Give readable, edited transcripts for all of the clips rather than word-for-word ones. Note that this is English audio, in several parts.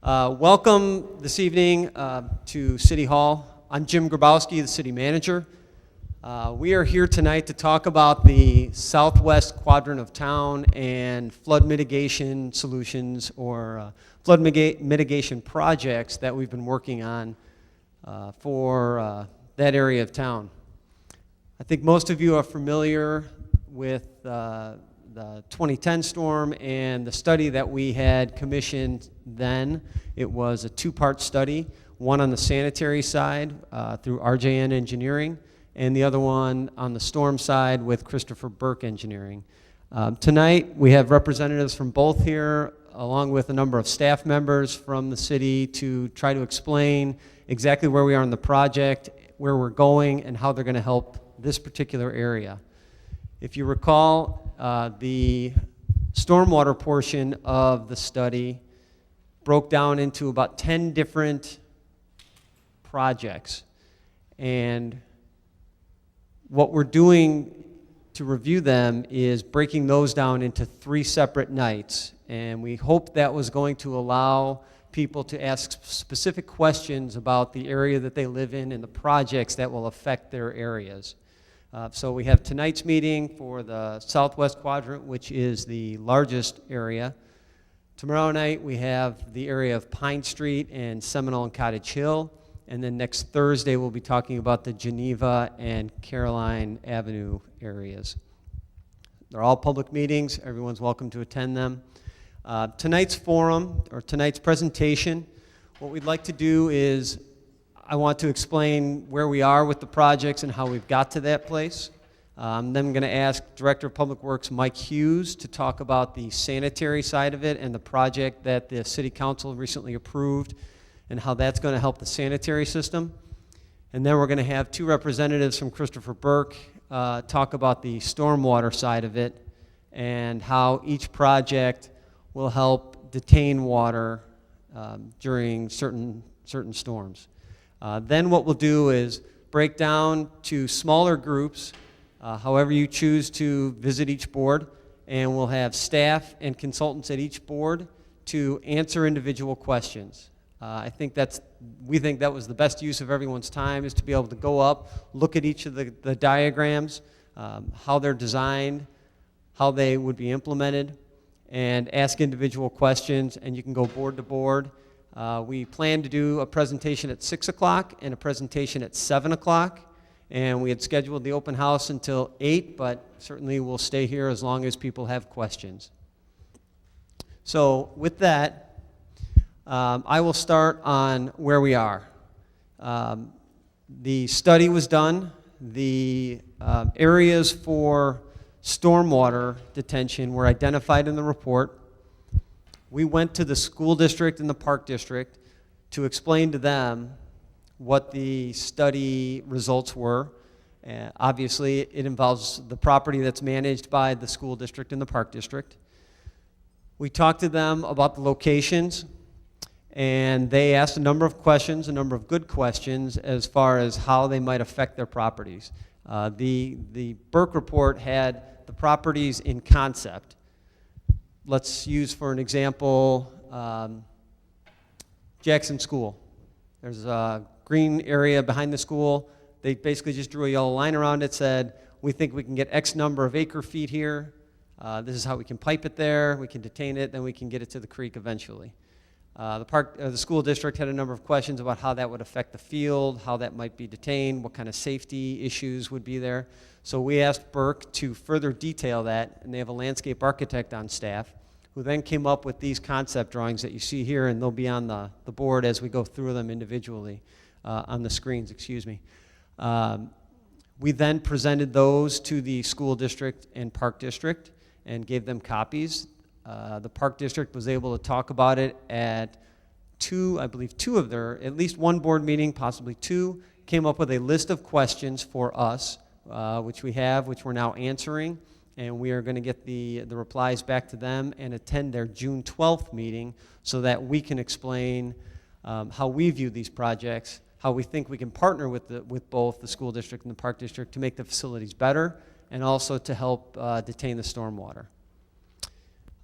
Welcome this evening to City Hall. I'm Jim Grabowski, the city manager. We are here tonight to talk about the southwest quadrant of town and flood mitigation solutions or flood mitigation projects that we've been working on for that area of town. I think most of you are familiar with the 2010 storm and the study that we had commissioned then. It was a two-part study, one on the sanitary side through RJN Engineering, and the other one on the storm side with Christopher Burke Engineering. Tonight we have representatives from both here, along with a number of staff members from the city to try to explain exactly where we are in the project, where we're going, and how they're going to help this particular area. If you recall, the stormwater portion of the study broke down into about 10 different projects. And what we're doing to review them is breaking those down into 3 separate nights. And we hoped that was going to allow people to ask specific questions about the area that they live in and the projects that will affect their areas. So we have tonight's meeting for the southwest quadrant, which is the largest area. Tomorrow night we have the area of Pine Street and Seminole and Cottage Hill. And then next Thursday we'll be talking about the Geneva and Caroline Avenue areas. They're all public meetings. Everyone's welcome to attend them. Tonight's forum, or tonight's presentation, what we'd like to do is I want to explain where we are with the projects and how we've got to that place. Then I'm going to ask Director of Public Works Mike Hughes to talk about the sanitary side of it and the project that the City Council recently approved and how that's going to help the sanitary system. And then we're going to have 2 representatives from Christopher Burke talk about the stormwater side of it and how each project will help detain water during certain storms. Then what we'll do is break down to smaller groups, however you choose to visit each board, and we'll have staff and consultants at each board to answer individual questions. We think that was the best use of everyone's time, is to be able to go up, look at each of the diagrams, how they're designed, how they would be implemented, and ask individual questions, and you can go board to board. We plan to do a presentation at 6 o'clock and a presentation at 7 o'clock, and we had scheduled the open house until 8, but certainly we'll stay here as long as people have questions. So with that, I will start on where we are. The study was done. The areas for stormwater detention were identified in the report. We went to the school district and the park district to explain to them what the study results were. Obviously, it involves the property that's managed by the school district and the park district. We talked to them about the locations, and they asked a number of questions, a number of good questions, as far as how they might affect their properties. The Burke report had the properties in concept. Let's use for an example Jackson School. There's a green area behind the school. They basically just drew a yellow line around it, said, we think we can get X number of acre feet here. This is how we can pipe it there. We can detain it, then we can get it to the creek eventually. The school district had a number of questions about how that would affect the field, how that might be detained, what kind of safety issues would be there. So we asked Burke to further detail that, and they have a landscape architect on staff who then came up with these concept drawings that you see here, and they'll be on the board as we go through them individually, on the screens, excuse me. We then presented those to the school district and park district and gave them copies. The park district was able to talk about it at two of their, at least one board meeting, possibly 2, came up with a list of questions for us, which we're now answering, and we are going to get the replies back to them and attend their June 12th meeting so that we can explain how we view these projects, how we think we can partner with both the school district and the park district to make the facilities better and also to help detain the stormwater.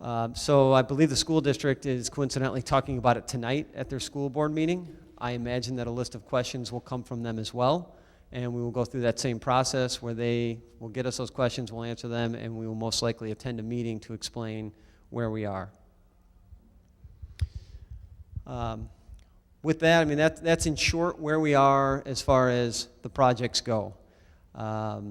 So I believe the school district is coincidentally talking about it tonight at their school board meeting. I imagine that a list of questions will come from them as well, and we will go through that same process where they will get us those questions, we'll answer them, and we will most likely attend a meeting to explain where we are. With that, I mean, that's in short where we are as far as the projects go. As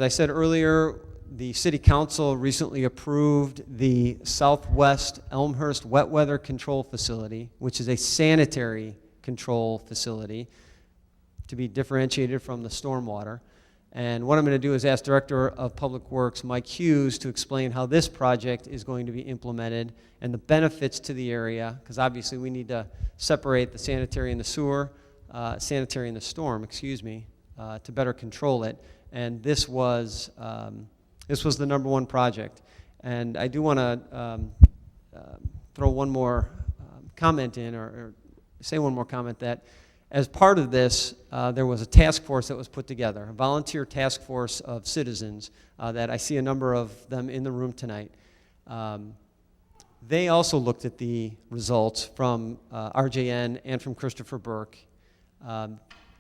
I said earlier, the City Council recently approved the Southwest Elmhurst Wet Weather Control Facility, which is a sanitary control facility to be differentiated from the stormwater. And what I'm going to do is ask Director of Public Works, Mike Hughes, to explain how this project is going to be implemented and the benefits to the area, because obviously we need to separate the sanitary and the sewer, sanitary and the storm, excuse me, to better control it. And this was the number one project. And I do want to throw one more comment in, or say one more comment, that as part of this, there was a task force that was put together, a volunteer task force of citizens that I see a number of them in the room tonight. They also looked at the results from RJN and from Christopher Burke,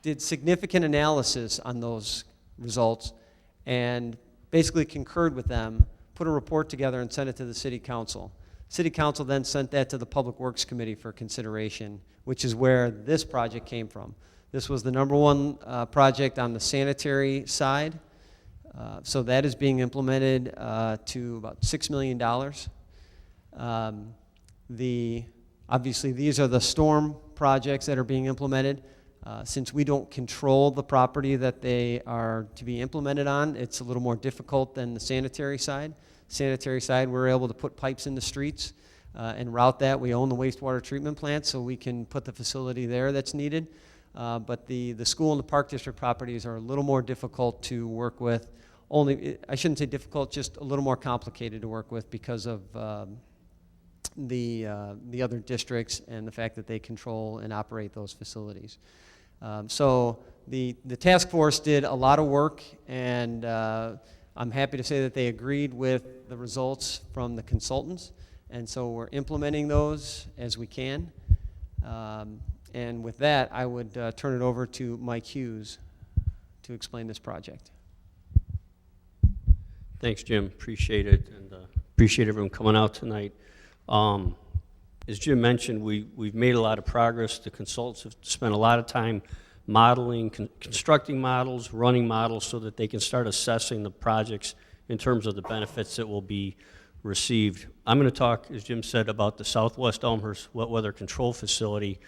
did significant analysis on those results, and basically concurred with them, put a report together and sent it to the City Council. City Council then sent that to the Public Works Committee for consideration, which is where this project came from. This was the number one project on the sanitary side. So that is being implemented to about $6 million. Obviously, these are the storm projects that are being implemented. Since we don't control the property that they are to be implemented on, it's a little more difficult than the sanitary side. Sanitary side, we're able to put pipes in the streets and route that. We own the wastewater treatment plant, so we can put the facility there that's needed. But the school and the park district properties are a little more difficult to work with. I shouldn't say difficult, just a little more complicated to work with because of the other districts and the fact that they control and operate those facilities. So the task force did a lot of work, and I'm happy to say that they agreed with the results from the consultants, and so we're implementing those as we can. And with that, I would turn it over to Mike Hughes to explain this project. Thanks, Jim. Appreciate it, and appreciate everyone coming out tonight. As Jim mentioned, we've made a lot of progress. The consultants have spent a lot of time modeling, constructing models, running models so that they can start assessing the projects in terms of the benefits that will be received. I'm going to talk, as Jim said, about the Southwest Elmhurst Wet Weather Control Facility,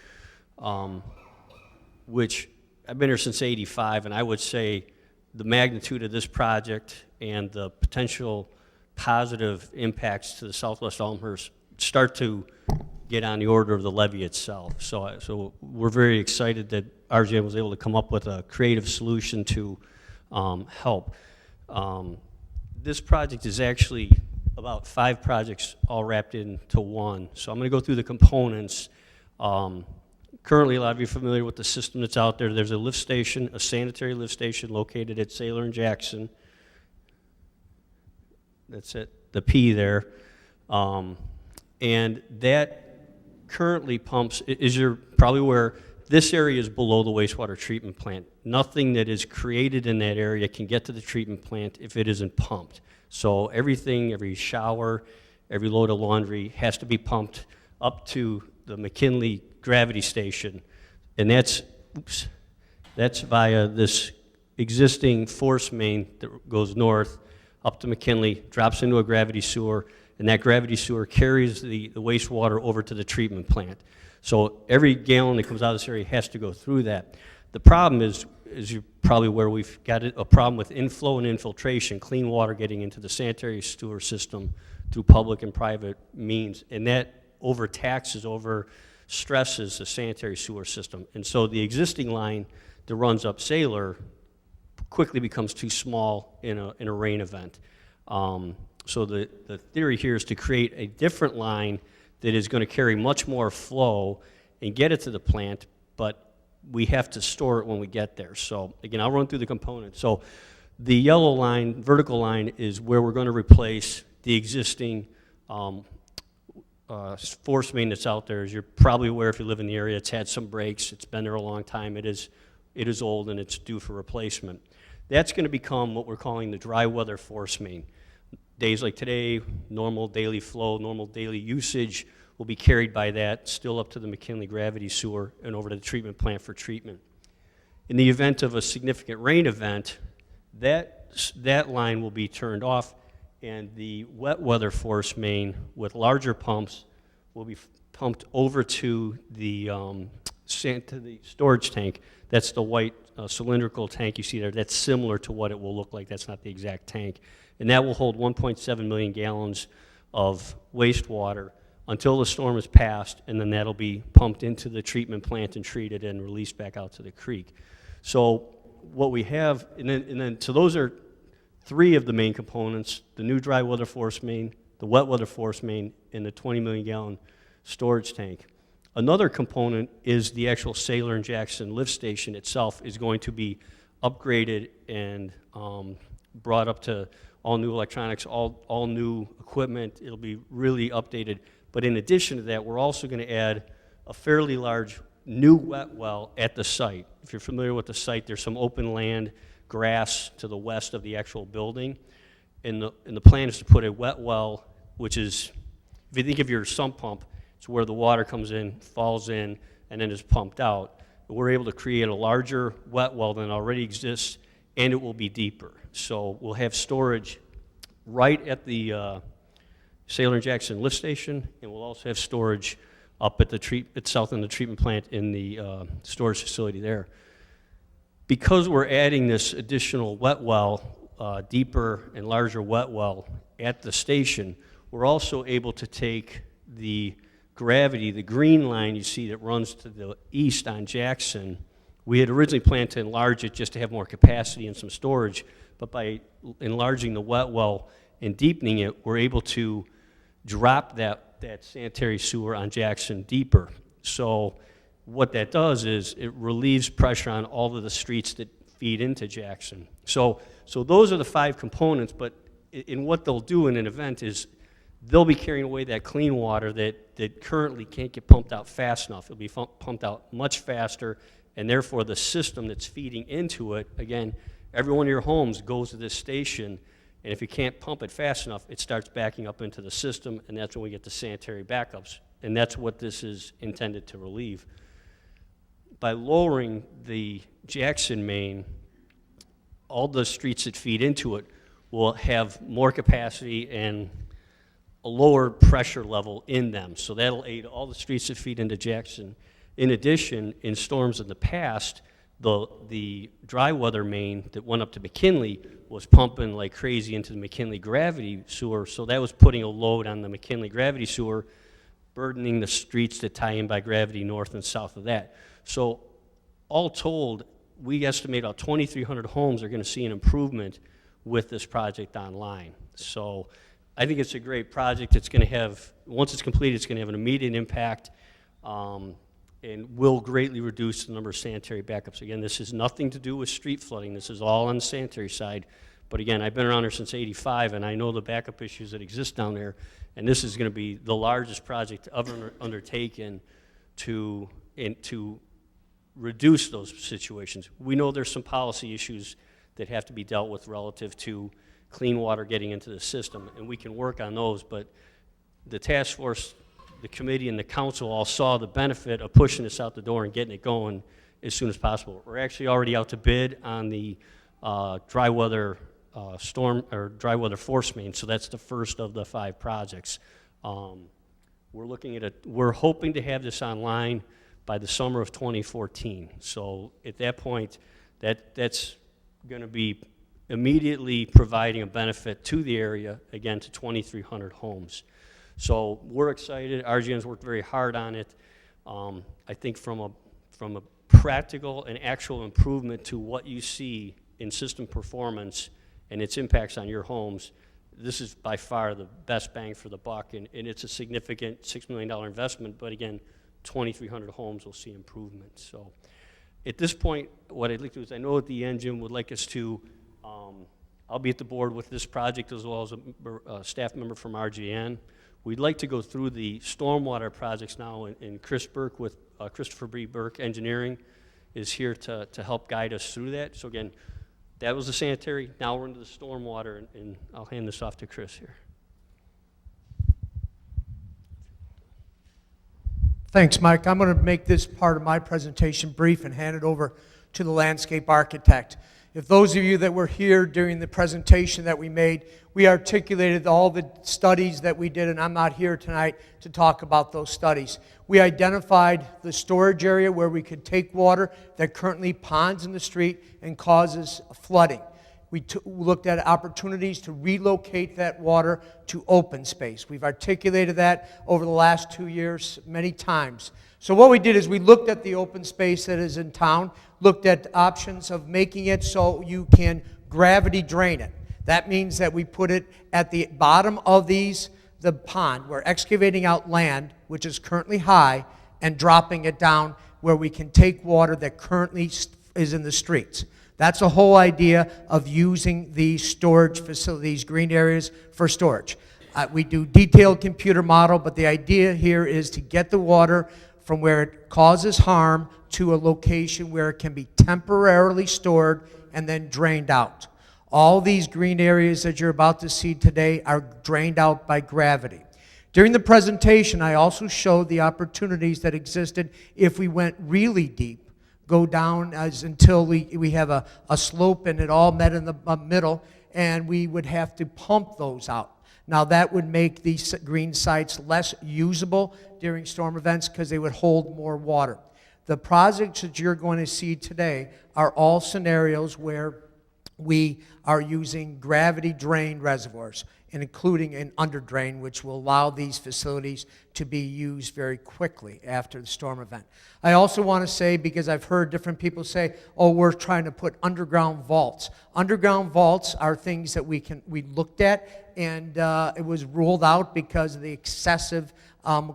which I've been here since '85, and I would say the magnitude of this project and the potential positive impacts to the Southwest Elmhurst start to get on the order of the levee itself. So we're very excited that RJN was able to come up with a creative solution to help. This project is actually about 5 projects all wrapped into one. So I'm going to go through the components. Currently, a lot of you are familiar with the system that's out there. There's a lift station, a sanitary lift station located at Saylor and Jackson. That's it, the P there. And that currently pumps, as you're probably aware, this area is below the wastewater treatment plant. Nothing that is created in that area can get to the treatment plant if it isn't pumped. So everything, every shower, every load of laundry has to be pumped up to the McKinley gravity station. And that's via this existing force main that goes north up to McKinley, drops into a gravity sewer, and that gravity sewer carries the wastewater over to the treatment plant. So every gallon that comes out of this area has to go through that. The problem is, as you're probably aware, we've got a problem with inflow and infiltration, clean water getting into the sanitary sewer system through public and private means, and that overtaxes, overstresses the sanitary sewer system. And so the existing line that runs up Saylor quickly becomes too small in a rain event. So the theory here is to create a different line that is going to carry much more flow and get it to the plant, but we have to store it when we get there. So again, I'll run through the components. So the yellow line, vertical line, is where we're going to replace the existing force main that's out there. As you're probably aware, if you live in the area, it's had some breaks. It's been there a long time. It is old, and it's due for replacement. That's going to become what we're calling the dry weather force main. Days like today, normal daily flow, normal daily usage will be carried by that, still up to the McKinley gravity sewer and over to the treatment plant for treatment. In the event of a significant rain event, that line will be turned off, and the wet weather force main with larger pumps will be pumped over to the storage tank. That's the white cylindrical tank you see there. That's similar to what it will look like. That's not the exact tank. And that will hold 1.7 million gallons of wastewater until the storm is passed, and then that'll be pumped into the treatment plant and treated and released back out to the creek. So what we have, so those are three of the main components: the new dry weather force main, the wet weather force main, and the 20 million gallon storage tank. Another component is the actual Sailor and Jackson lift station itself is going to be upgraded and brought up to all new electronics, all new equipment. It'll be really updated. But in addition to that, we're also going to add a fairly large new wet well at the site. If you're familiar with the site, there's some open land, grass to the west of the actual building. And the plan is to put a wet well, which is, if you think of your sump pump, it's where the water comes in, falls in, and then is pumped out. We're able to create a larger wet well than already exists, and it will be deeper. So we'll have storage right at the Sailor and Jackson lift station, and we'll also have storage up at at south in the treatment plant in the storage facility there. Because we're adding this additional wet well, deeper and larger wet well at the station, we're also able to take the gravity, the green line you see that runs to the east on Jackson. We had originally planned to enlarge it just to have more capacity and some storage, but by enlarging the wet well and deepening it, we're able to drop that sanitary sewer on Jackson deeper. So what that does is it relieves pressure on all of the streets that feed into Jackson. So those are the five components, but in what they'll do in an event is they'll be carrying away that clean water that currently can't get pumped out fast enough. It'll be pumped out much faster, and therefore the system that's feeding into it, again, every one of your homes goes to this station, and if you can't pump it fast enough, it starts backing up into the system, and that's when we get the sanitary backups, and that's what this is intended to relieve. By lowering the Jackson main, all the streets that feed into it will have more capacity and a lower pressure level in them. So that'll aid all the streets that feed into Jackson. In addition, in storms in the past, the dry weather main that went up to McKinley was pumping like crazy into the McKinley gravity sewer, so that was putting a load on the McKinley gravity sewer, burdening the streets that tie in by gravity north and south of that. So all told, we estimate about 2,300 homes are going to see an improvement with this project online. So I think it's a great project. It's going to have, once it's completed, it's going to have an immediate impact and will greatly reduce the number of sanitary backups. Again, this has nothing to do with street flooding. This is all on the sanitary side. But again, I've been around here since '85, and I know the backup issues that exist down there. And this is going to be the largest project ever undertaken to reduce those situations. We know there's some policy issues that have to be dealt with relative to clean water getting into the system, and we can work on those. But the task force, the committee, and the council all saw the benefit of pushing this out the door and getting it going as soon as possible. We're actually already out to bid on the dry weather dry weather force main, so that's the first of the 5 projects. We're hoping to have this online by the summer of 2014. So at that point, that's going to be immediately providing a benefit to the area, again, to 2,300 homes. So we're excited. RGN's worked very hard on it. I think from a practical and actual improvement to what you see in system performance and its impacts on your homes, this is by far the best bang for the buck, and it's a significant $6 million investment, but again, 2,300 homes will see improvement. So at this point, what I'd like to do is, I know at the end Jim would like us to I'll be at the board with this project as well as a staff member from RGN. We'd like to go through the stormwater projects now, and Chris Burke with Christopher B. Burke Engineering is here to help guide us through that. So again, that was the sanitary. Now we're into the stormwater, and I'll hand this off to Chris here. Thanks, Mike. I'm going to make this part of my presentation brief and hand it over to the landscape architect. If those of you that were here during the presentation that we made, we articulated all the studies that we did, and I'm not here tonight to talk about those studies. We identified the storage area where we could take water that currently ponds in the street and causes flooding. We looked at opportunities to relocate that water to open space. We've articulated that over the last 2 years many times. So what we did is we looked at the open space that is in town, looked at options of making it so you can gravity drain it. That means that we put it at the bottom of the pond. We're excavating out land, which is currently high, and dropping it down where we can take water that currently is in the streets. That's the whole idea of using these storage facilities, green areas for storage. We do detailed computer model, but the idea here is to get the water from where it causes harm to a location where it can be temporarily stored and then drained out. All these green areas that you're about to see today are drained out by gravity. During the presentation, I also showed the opportunities that existed if we went really deep, go down until we have a slope and it all met in the middle, and we would have to pump those out. Now that would make these green sites less usable during storm events because they would hold more water. The projects that you're going to see today are all scenarios where we are using gravity drain reservoirs, and including an underdrain, which will allow these facilities to be used very quickly after the storm event. I also want to say, because I've heard different people say, oh, we're trying to put underground vaults. Underground vaults are things that we looked at, and it was ruled out because of the excessive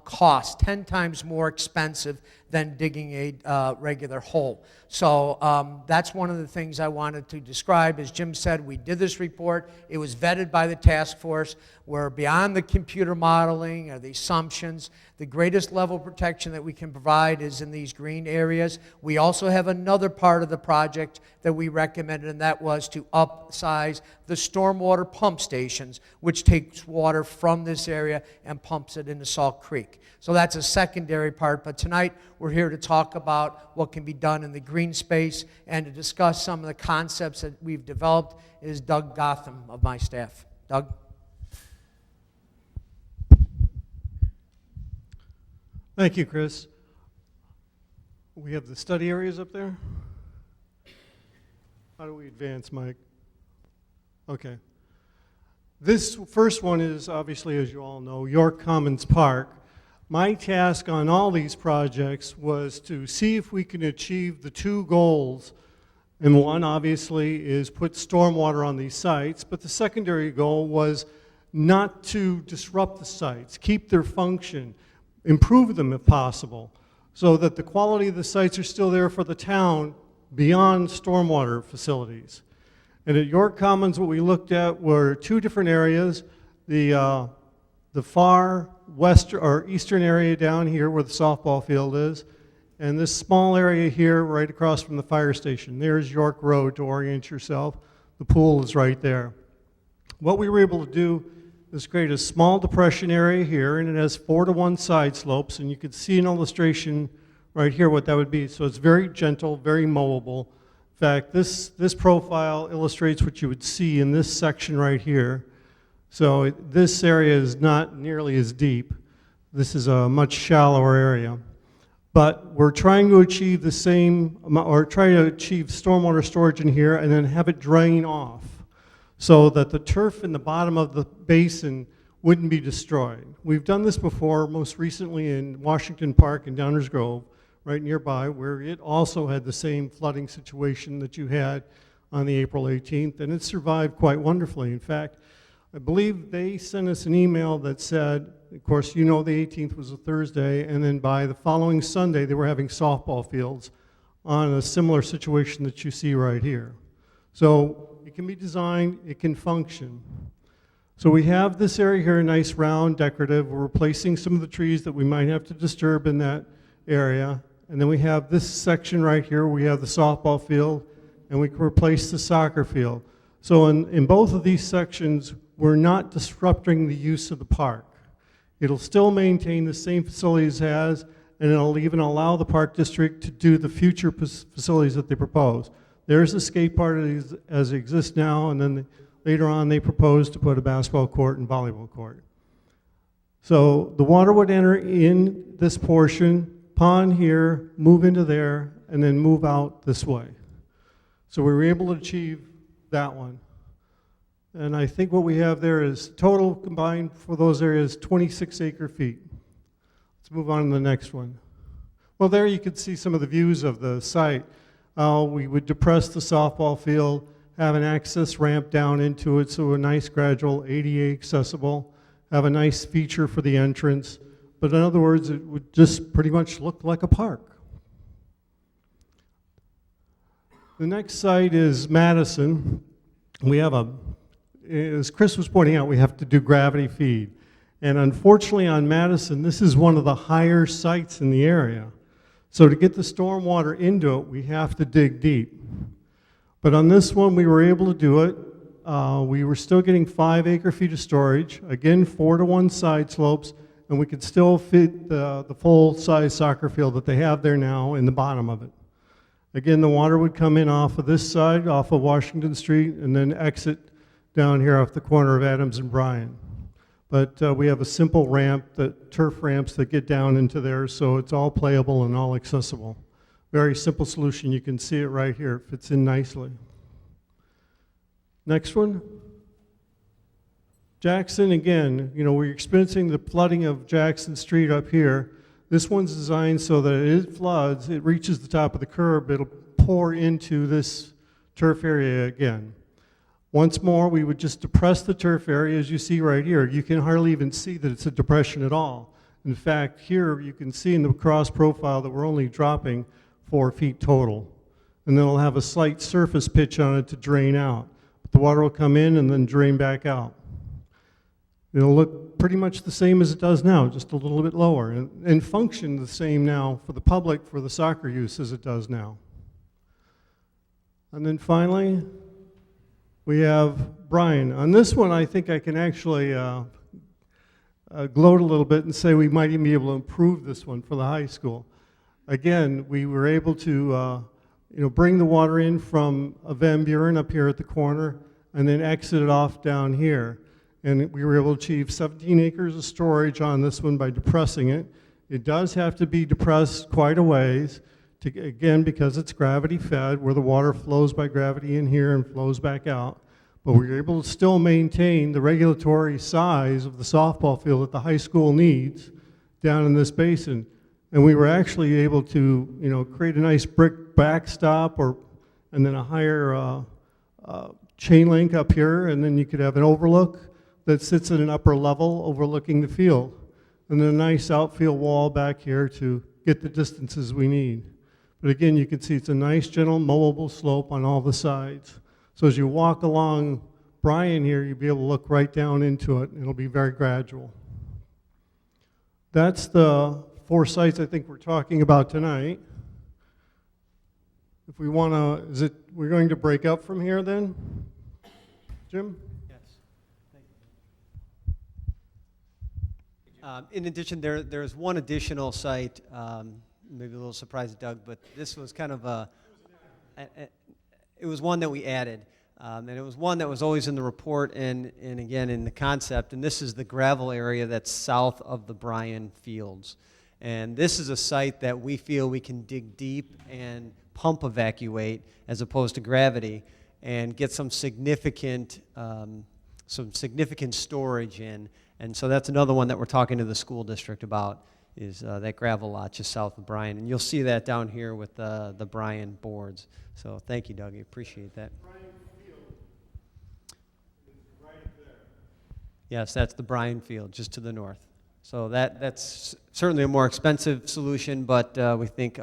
cost, 10 times more expensive than digging a regular hole. So that's one of the things I wanted to describe. As Jim said, we did this report. It was vetted by the task force. We're beyond the computer modeling or the assumptions. The greatest level of protection that we can provide is in these green areas. We also have another part of the project that we recommended, and that was to upsize the stormwater pump stations, which takes water from this area and pumps it into Salt Creek. So that's a secondary part, but tonight we're here to talk about what can be done in the green space, and to discuss some of the concepts that we've developed is Doug Gotham of my staff. Doug? Thank you, Chris. We have the study areas up there. How do we advance, Mike? Okay. This first one is obviously, as you all know, York Commons Park. My task on all these projects was to see if we can achieve the two goals. And one, obviously, is put stormwater on these sites, but the secondary goal was not to disrupt the sites, keep their function, improve them if possible, so that the quality of the sites are still there for the town beyond stormwater facilities. And at York Commons, what we looked at were two different areas. The far western or eastern area down here where the softball field is, and this small area here right across from the fire station. There's York Road to orient yourself. The pool is right there. What we were able to do is create a small depression area here, and it has 4-to-1 side slopes, and you can see an illustration right here what that would be. So it's very gentle, very mowable. In fact, this profile illustrates what you would see in this section right here. So this area is not nearly as deep. This is a much shallower area. But we're trying to achieve the same, or try to achieve stormwater storage in here and then have it drain off so that the turf in the bottom of the basin wouldn't be destroyed. We've done this before, most recently in Washington Park in Downers Grove, right nearby, where it also had the same flooding situation that you had on the April 18th, and it survived quite wonderfully. In fact, I believe they sent us an email that said, of course, you know the 18th was a Thursday, and then by the following Sunday, they were having softball fields on a similar situation that you see right here. So it can be designed, it can function. So we have this area here, nice round decorative. We're replacing some of the trees that we might have to disturb in that area. And then we have this section right here, we have the softball field, and we can replace the soccer field. So in both of these sections, we're not disrupting the use of the park. It'll still maintain the same facilities it has, and it'll even allow the park district to do the future facilities that they propose. There's a skate park as it exists now, and then later on they propose to put a basketball court and volleyball court. So the water would enter in this portion, pond here, move into there, and then move out this way. So we were able to achieve that one. And I think what we have there is total combined for those areas 26 acre feet. Let's move on to the next one. Well, there you can see some of the views of the site. We would depress the softball field, have an access ramp down into it, so a nice gradual ADA accessible, have a nice feature for the entrance. But in other words, it would just pretty much look like a park. The next site is Madison. We have as Chris was pointing out, we have to do gravity feed. And unfortunately on Madison, this is one of the higher sites in the area. So to get the stormwater into it, we have to dig deep. But on this one, we were able to do it. We were still getting 5 acre feet of storage, again 4-to-1 side slopes, and we could still fit the full-size soccer field that they have there now in the bottom of it. Again, the water would come in off of this side, off of Washington Street, and then exit down here off the corner of Adams and Bryan. But we have a simple ramp, turf ramps that get down into there, so it's all playable and all accessible. Very simple solution. You can see it right here. It fits in nicely. Next one. Jackson, again, we're experiencing the flooding of Jackson Street up here. This one's designed so that it floods, it reaches the top of the curb, it'll pour into this turf area again. Once more, we would just depress the turf area, as you see right here. You can hardly even see that it's a depression at all. In fact, here you can see in the cross profile that we're only dropping 4 feet total. And then it'll have a slight surface pitch on it to drain out. But the water will come in and then drain back out. It'll look pretty much the same as it does now, just a little bit lower, and function the same now for the public, for the soccer use as it does now. And then finally, we have Bryan. On this one, I think I can actually gloat a little bit and say we might even be able to improve this one for the high school. Again, we were able to bring the water in from Van Buren up here at the corner and then exit it off down here. And we were able to achieve 17 acres of storage on this one by depressing it. It does have to be depressed quite a ways, again, because it's gravity fed, where the water flows by gravity in here and flows back out. But we were able to still maintain the regulatory size of the softball field that the high school needs down in this basin. And we were actually able to, create a nice brick backstop and then a higher chain link up here, and then you could have an overlook that sits at an upper level overlooking the field. And then a nice outfield wall back here to get the distances we need. But again, you can see it's a nice, gentle, mowable slope on all the sides. So as you walk along Bryan here, you'll be able to look right down into it, and it'll be very gradual. That's the 4 sites I think we're talking about tonight. If we want to, we're going to break up from here then? Jim? In addition, there's one additional site, maybe a little surprise to Doug, but this was kind of it was one that we added. And it was one that was always in the report and again in the concept, and this is the gravel area that's south of the Bryan Fields. And this is a site that we feel we can dig deep and pump evacuate as opposed to gravity and get some significant storage in. And so that's another one that we're talking to the school district about, is that gravel lot just south of Bryan. And you'll see that down here with the Bryan boards. So thank you, Doug. I appreciate that. Bryan Field is right there. Yes, that's the Bryan Field, just to the north. So that's certainly a more expensive solution, but we think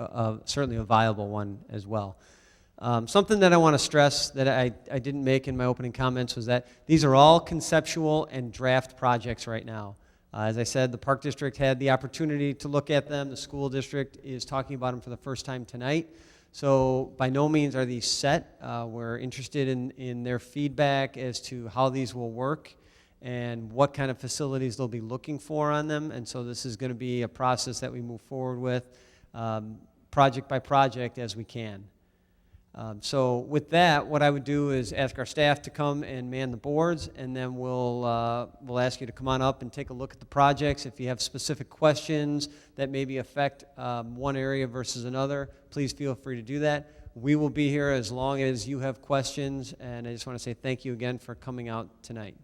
certainly a viable one as well. Something that I want to stress that I didn't make in my opening comments was that these are all conceptual and draft projects right now. As I said, the Park District had the opportunity to look at them. The school district is talking about them for the first time tonight. So by no means are these set. We're interested in their feedback as to how these will work and what kind of facilities they'll be looking for on them. And so this is going to be a process that we move forward with project by project as we can. So with that, what I would do is ask our staff to come and man the boards, and then we'll ask you to come on up and take a look at the projects. If you have specific questions that maybe affect one area versus another, please feel free to do that. We will be here as long as you have questions, and I just want to say thank you again for coming out tonight.